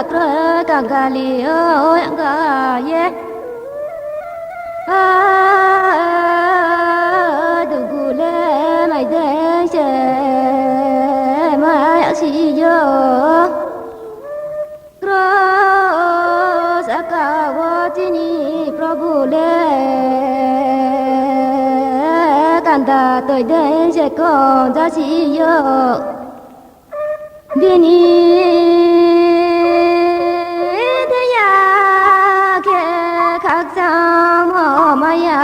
cra cangali ơi anga ye dugule mai de che mai si yo cross akawatini prabhu le canta tôi đến sẽ còn giá trị yo Bini thế ya ke khắc sang ho maya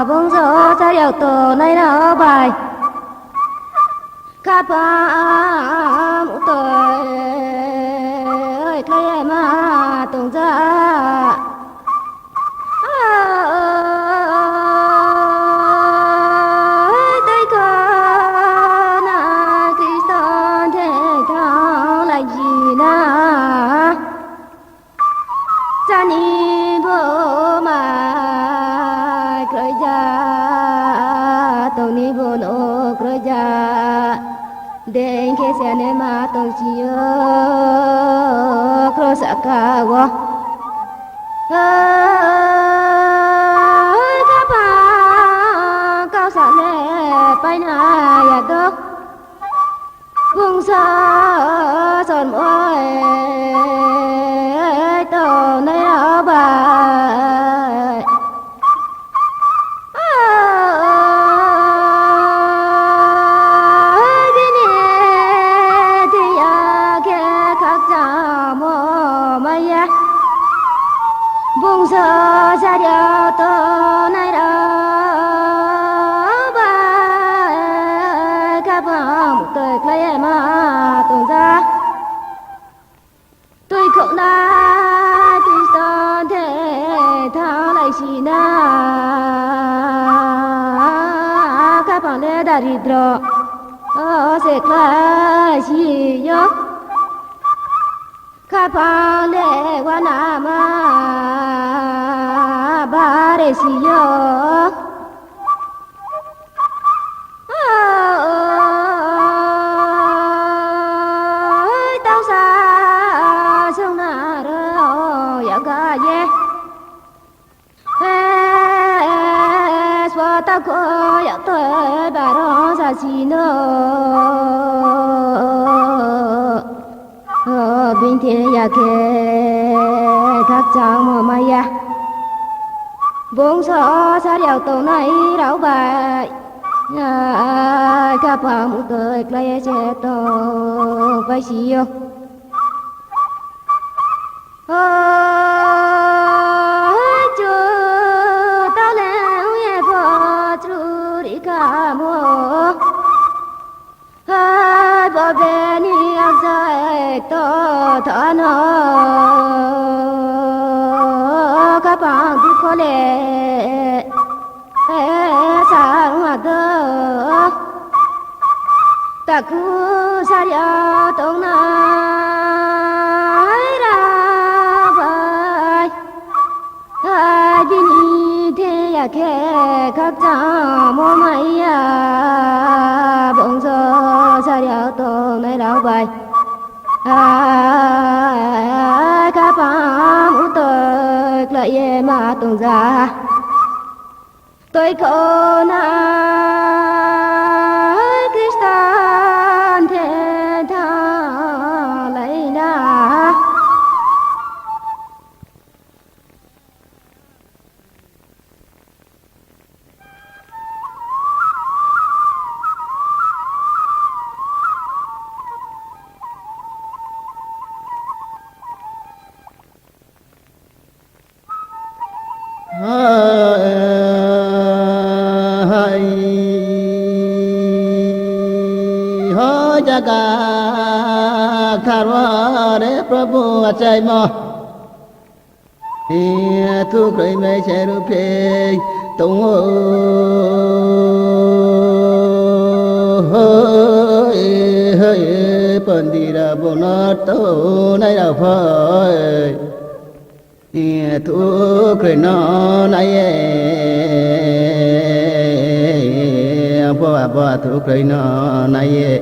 bông gió cha điều tổ này nó bài khắp am tôi ơi cái mà tung ra Jani bo ma kroja toni bo no kroja den ke se ne ma tong chi yo krosa ka wo ka pa ka sa ne pai na ya do bung sa son oi tổ này ở bài Bini thì ya ke khắc cha mô maya bung sơ sa điều tổ này đó bài các bạn tôi lấy mà tung ra tôi không đã si na các bạn lẽ dari dro sẽ khai si yo các bạn lẽ qua na ma ba re si yo tao sa sông na ro ya ga ye ta có ya tôi bà đó ra chi nữa bình thiên ya kê các cháu mà mày ya bốn số sa điều tổ này đâu bài các bạn muốn tới lại sẽ tổ phải chi yo bỏ về ni áo dài to thọ nó các bạn đi khó lệ sáng mà đỡ ta cứ xa điệu tông nói ra bài hai bên đi thế ya kê các cháu mô mày à bông gió xa điệu tông này đâu bài các bạn muốn tôi lại mà tung ra tôi không nói Christian thế tha lấy na jaga kharware prabhu achai mo thu khởi mấy xe ru phê tung hơi hơi bần đi ra bộ nó tô này là phơi thu khởi nó này bo thu khởi nó này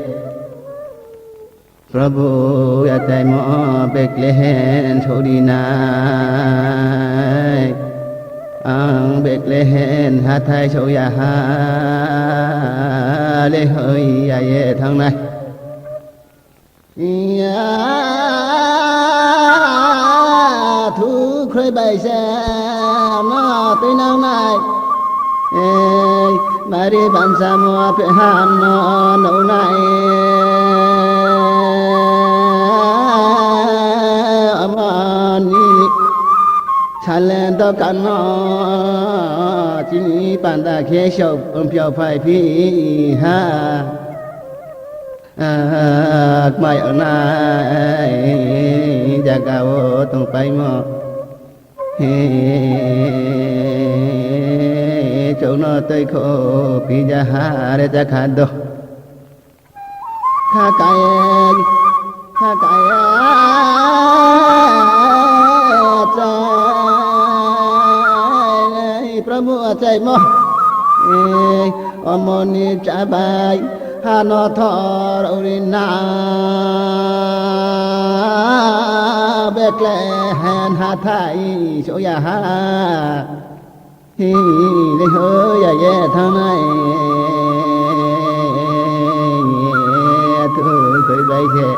Prabhu ya tay mo bek lehen thodi nai ang bek lehen ha thai sâu ya ha lê hơi ya ye thang này ya thu khơi bay xe nó tới nang này mà đi bàn sa mua phải han nó nấu này lên đó cả nó chỉ bàn ta khé sầu ông phiêu phải phi ha mai ở này gia cao tung bay mò chỗ nó tới khổ phi gia ha để gia khát đồ kha cái Prabhu acai mo omoni chabai hano thor urina bekle hen ha thai so ya ha hi le ho ya ye thang nai tu khơi bay khe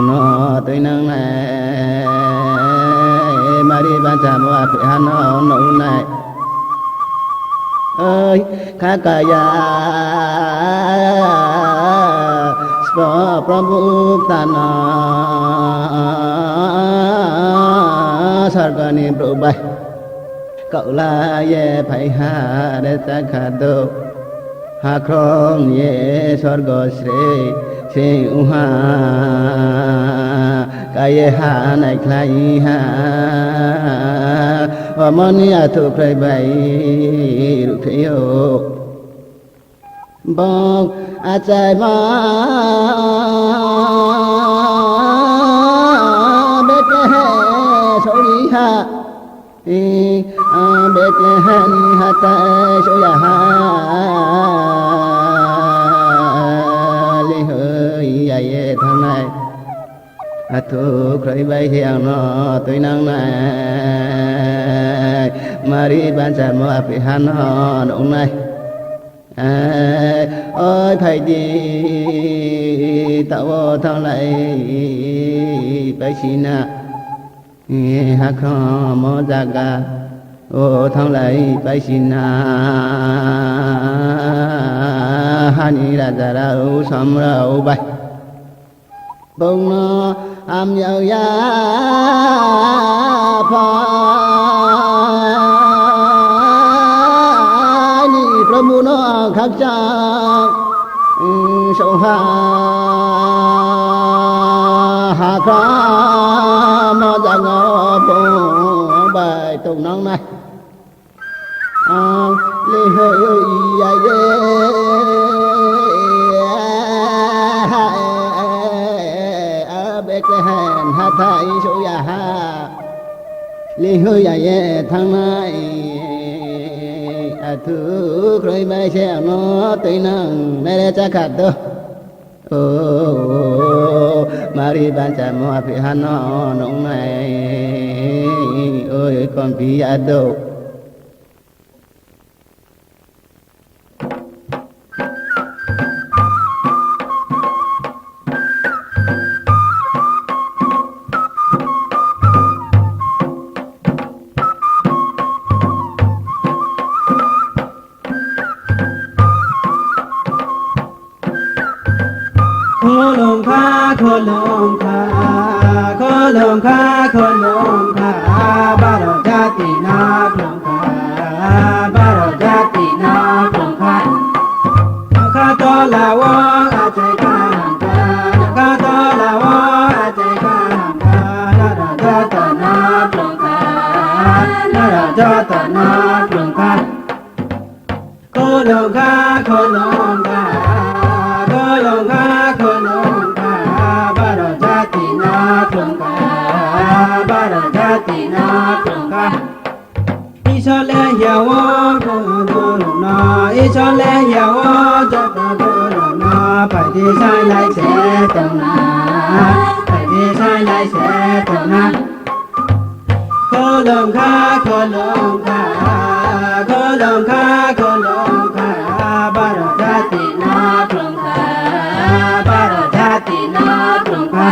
nó tới nang này mari ban cha mo ap hano no nai ơi khá cả ya spa Prabhu tana sargani probai cậu la ye phải ha để ta khát đồ ha khom ye sargo sre se uha cái ha này khai ha moni thu khai bay rục thiêu bong acai ma bet he sori ha bet hen ha ta so ya ha li hơi ya ye thang này thu khơi bay hiang nó tôi nang này mari ban cha mo ap han nó nong này ơi phải đi tạo thang lại bay xin à ha không mo jaga ô thang lại bay xin à hani ra ra u sam ra u bay bông nó am nhờ ya pha ni Prabhu nó khắc cha sâu ha ha kha mo ra ngõ bông bài tụng nắng này lê hơi ya ye hèn ha thai số ya ha li hơi ya ye thang này thứ khơi bay xe nó tới nang này để cha khát đâu mari ban cha mo ap han nó nong này ơi con phi ya đâu Kolong kha baro jati na klong kha kha to la wa a chai ka kha to la wa a chai ka la ra jata na klong kha la ra jata na klong kha kolong kha baro jati na klong kha cho lẽ giàu cho tôi nó cho lẽ giàu cho tôi nó phải đi sai lại sẽ từng sai lại sẽ tận na khô lồng kha khô lồng kha khô lồng kha khô lồng kha ba ra ra ti na khung kha ba ra ra ti na khung kha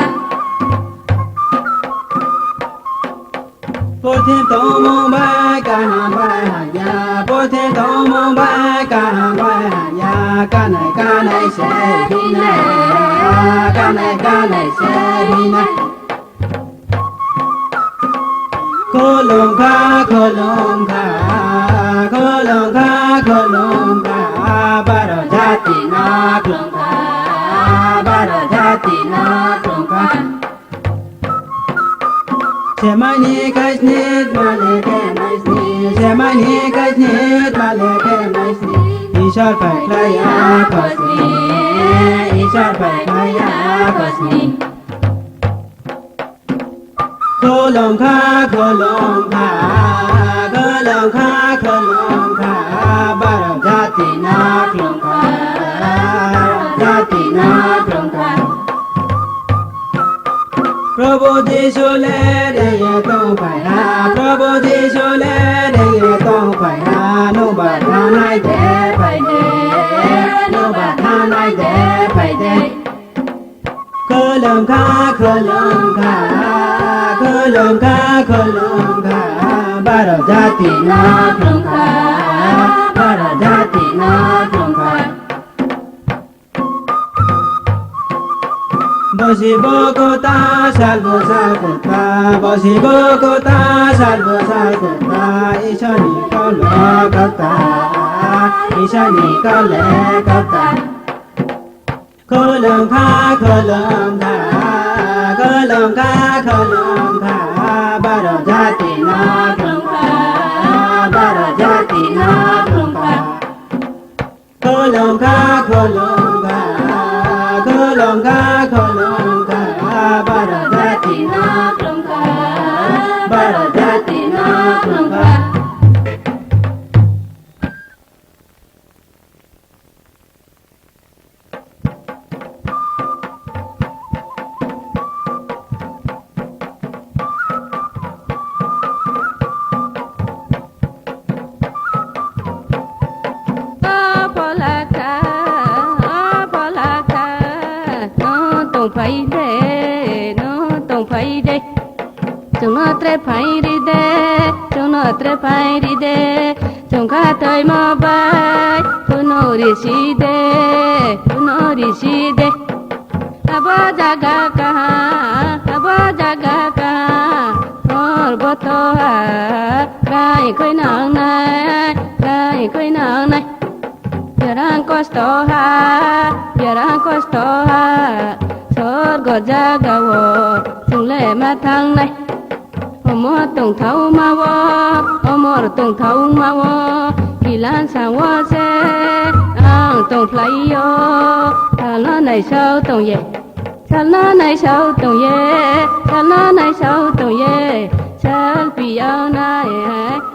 bố thiên tổ mong ba ca hàng ba hà ya bố thiên tổ mong ba ca hàng ba hà ya ca này sẽ đi này ca này sẽ đi này khô lồng kha khô lồng kha khô lồng kha khô lồng kha ba ra ra ti na khung kha ba ra ra ti na khung kha Semani kasnit maleke maisni Semani kasnit maleke maisni Ishar paklaya kosni Ishar paklaya kosni Kolom kha kolom kha kolom kha kolom kha Baro jati na klom kha jati na klom kha Prabhu di sole de ye tong phải ha Prabhu di sole de ye tong phải ha No ba tha nai de phải de No ba tha nai de phải de Cơ lồng kha cơ lồng kha cơ lồng kha cơ lồng kha Ba ra jati na klong kha Ba ra jati na klong kha Bosi Bogota, salvo salvota, Bosi Bogota, salvo salvota, Ishani kole kata, Ishani kole kata. Kolom kha, kolom kha, kolom kha, kolom kha, Baro jati na klong kha, Baro jati na klong kha. Kolom kha, kolom kha, kolom kha, kolom kha, Baro jati na klong kha, Baro jati na klong kha. Phải để nó tổng phải để chúng nó tre phải đi để chúng nó tre phải đi để chúng ta tới mà bay chúng nó đi xí để chúng nó đi xí để aba jaga kaha or boto ha kai khơi nang này kai khơi nang này jarang kosto ha Sorgo jagawo sule matang này Omo tong thau mawo Omor tong thau mawo Kilan sawo se Ang tong playo Sala này sao tong ye Sala này sao tong ye Sala này sao tong ye Sal piao này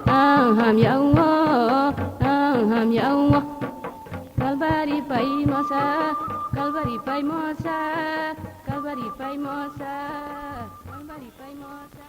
Ang ham yao wo Ang ham yao wo Kalbari pai mosa Kalbari pai mosa Kalbari pai mosa Kalbari pai mosa